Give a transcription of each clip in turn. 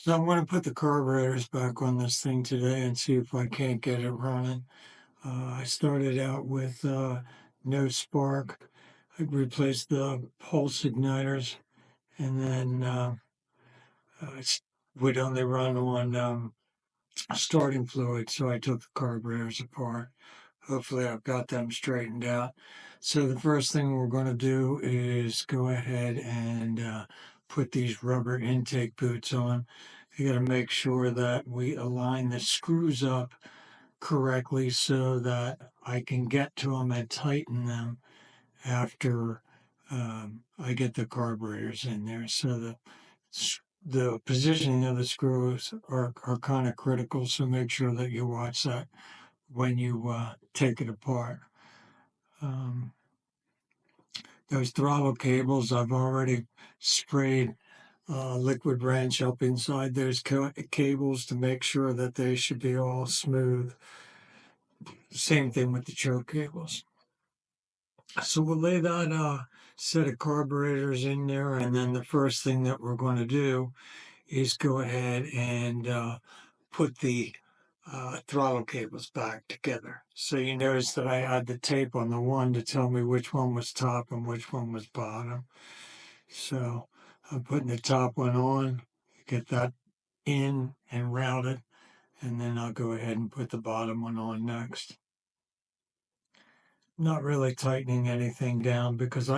So I'm going to put the carburetors back on this thing today and see if I can't get it running. I started out with no spark. I replaced the pulse igniters, and then would only run on starting fluid. So I took the carburetors apart. Hopefully, I've got them straightened out. So the first thing we're going to do is go ahead and put these rubber intake boots on. You got to make sure that we align the screws up correctly so that I can get to them and tighten them after I get the carburetors in there. So the positioning of the screws are kind of critical. So make sure that you watch that when you take it apart. Um, those throttle cables, I've already sprayed liquid wrench up inside those cables to make sure that they should be all smooth. Same thing with the choke cables. So we'll lay that set of carburetors in there, and then the first thing that we're going to do is go ahead and put the throttle cables back together. So you notice that I had the tape on the one to tell me which one was top and which one was bottom. So I'm putting the top one on, get that in and routed, and then I'll go ahead and put the bottom one on next. Not really tightening anything down because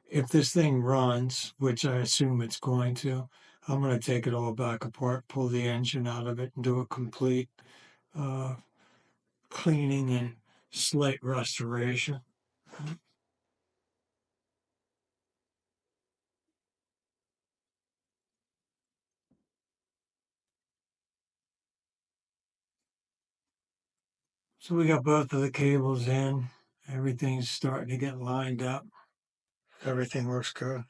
if this thing runs, which I assume it's going to, I'm going to take it all back apart, pull the engine out of it, and do a complete uh, cleaning and slight restoration. So we got both of the cables in. Everything's starting to get lined up. Everything looks good.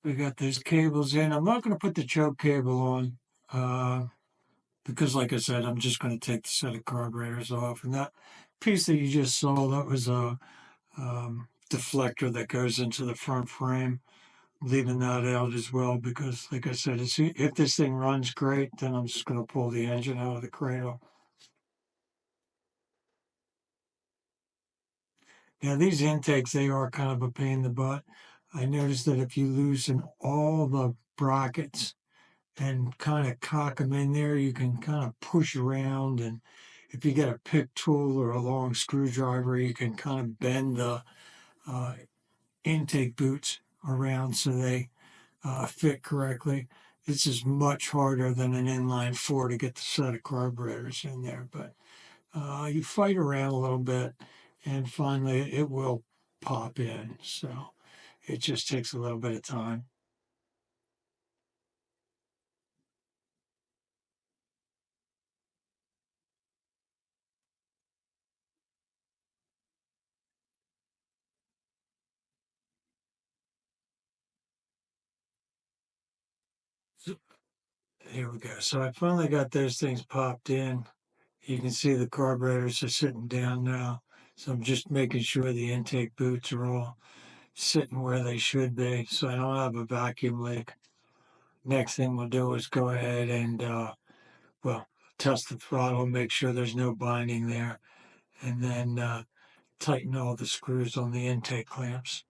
We got those cables in. I'm not going to put the choke cable on uh, because, like I said, I'm just going to take the set of carburetors off. And that piece that you just saw, that was a deflector that goes into the front frame. Leaving that out as well because, like I said, if this thing runs great, then I'm just going to pull the engine out of the cradle. Now, these intakes, they are kind of a pain in the butt. I noticed that if you loosen all the brackets and kind of cock them in there, you can kind of push around. And if you get a pick tool or a long screwdriver, you can kind of bend the uh, intake boots around so they fit correctly. This is much harder than an inline four to get the set of carburetors in there, but you fight around a little bit and finally it will pop in. So it just takes a little bit of time. So, here we go. So I finally got those things popped in. You can see the carburetors are sitting down now. So I'm just making sure the intake boots are all sitting where they should be so I don't have a vacuum leak. Next thing we'll do is go ahead and, well, test the throttle, make sure there's no binding there, and then tighten all the screws on the intake clamps.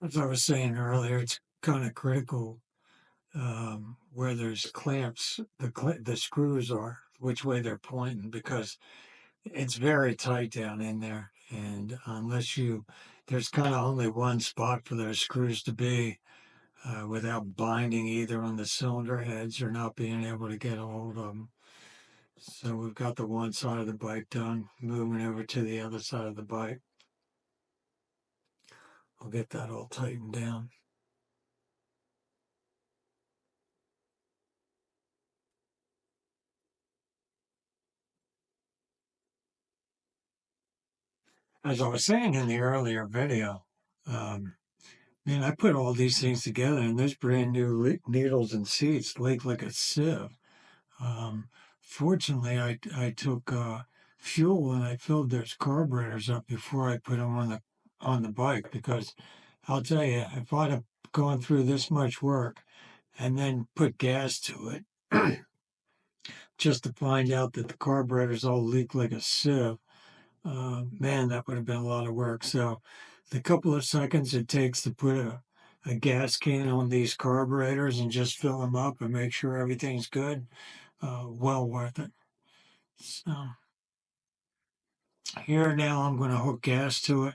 As I was saying earlier, it's kind of critical where there's clamps, the screws are, which way they're pointing, because it's very tight down in there. And there's kind of only one spot for those screws to be without binding either on the cylinder heads or not being able to get a hold of them. So we've got the one side of the bike done, moving over to the other side of the bike. I'll get that all tightened down. As I was saying in the earlier video, man, I put all these things together and those brand new needles and seats leak like a sieve. Um, Fortunately, I took fuel and I filled those carburetors up before I put them on the bike, because I'll tell you, if I'd have gone through this much work and then put gas to it just to find out that the carburetors all leak like a sieve, man, that would have been a lot of work. So the couple of seconds it takes to put a gas can on these carburetors and just fill them up and make sure everything's good, well worth it. So here now I'm going to hook gas to it.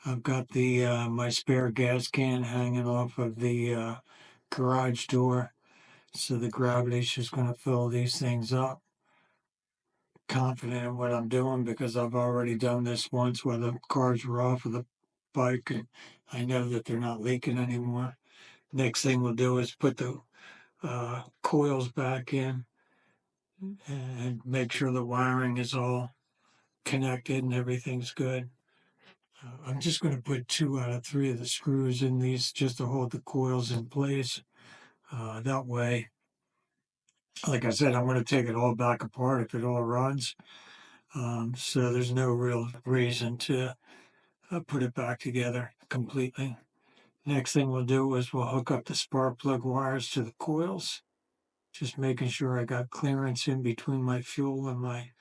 I've got the my spare gas can hanging off of the garage door, so the gravity's just going to fill these things up. Confident in what I'm doing because I've already done this once where the cars were off of the bike and I know that they're not leaking anymore. Next thing we'll do is put the coils back in and make sure the wiring is all connected and everything's good. I'm just going to put 2 out of 3 of the screws in these just to hold the coils in place. That way, like I said, I'm going to take it all back apart if it all runs. So there's no real reason to put it back together completely. Next thing we'll do is we'll hook up the spark plug wires to the coils, just making sure I got clearance in between my fuel and my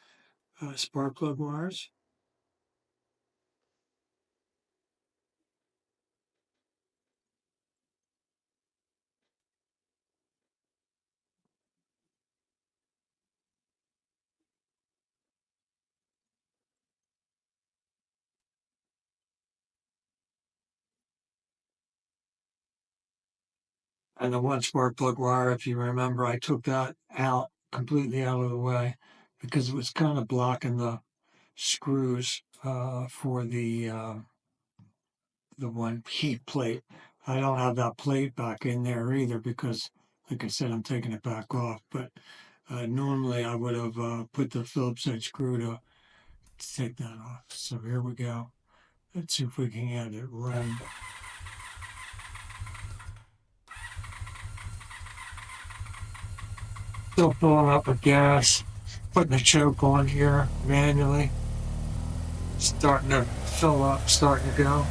spark plug wires. And the one spark plug wire, if you remember, I took that out completely out of the way because it was kind of blocking the screws for the one heat plate. I don't have that plate back in there either because, like I said, I'm taking it back off. But normally I would have put the Phillips head screw to take that off. So here we go. Let's see if we can get it running. Still filling up with gas, putting the choke on here manually, starting to fill up, starting to go.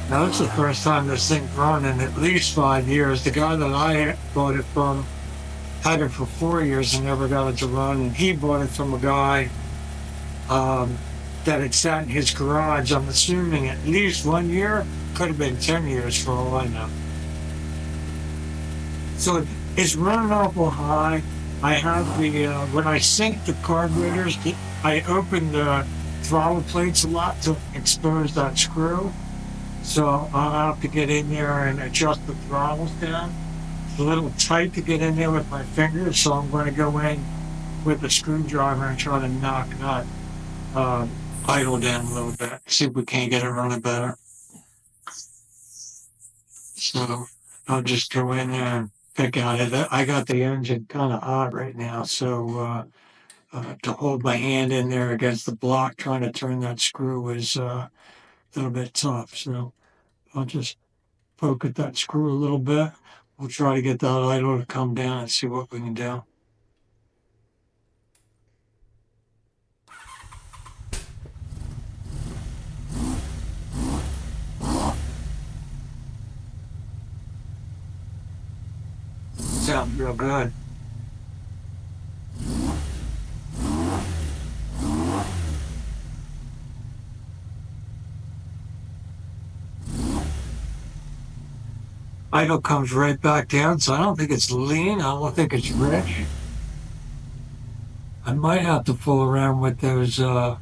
Now, it's the first time this thing's run in at least 5 years. The guy that I bought it from had it for 4 years and never got it to run. And he bought it from a guy that had sat in his garage, I'm assuming at least 1 year, could have been 10 years for all I know. So it's running awful high. I have the, when I sync the carburetors, I open the throttle plates a lot to expose that screw. So I'll have to get in there and adjust the throttles down. It's a little tight to get in there with my fingers, so I'm going to go in with the screwdriver and try to knock that idle down a little bit. See if we can't get it running better. So I'll just go in there and pick out it. I got the engine kind of hot right now, so to hold my hand in there against the block trying to turn that screw is a little bit tough. So I'll just poke at that screw a little bit. We'll try to get that idle to come down and see what we can do. Sounds real good. Idle comes right back down, so I don't think it's lean. I don't think it's rich. I might have to fool around with those low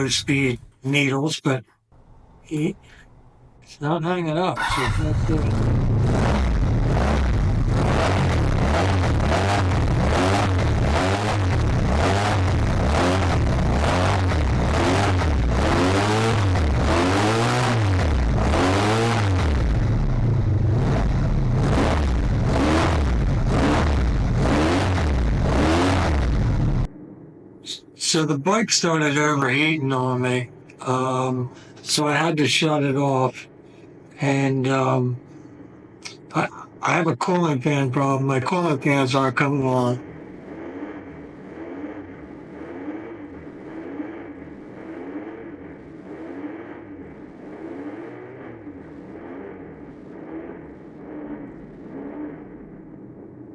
speed needles, but heat. It's not hanging up, so that's good. So the bike started overheating on me. So I had to shut it off. And I, I have a cooling fan problem. My cooling fans aren't coming on.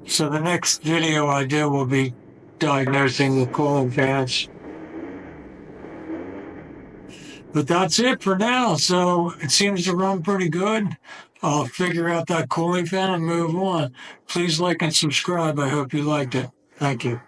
So the next video I do will be diagnosing the cooling fans. But that's it for now. So it seems to run pretty good. I'll figure out that cooling fan and move on. Please like and subscribe. I hope you liked it. Thank you.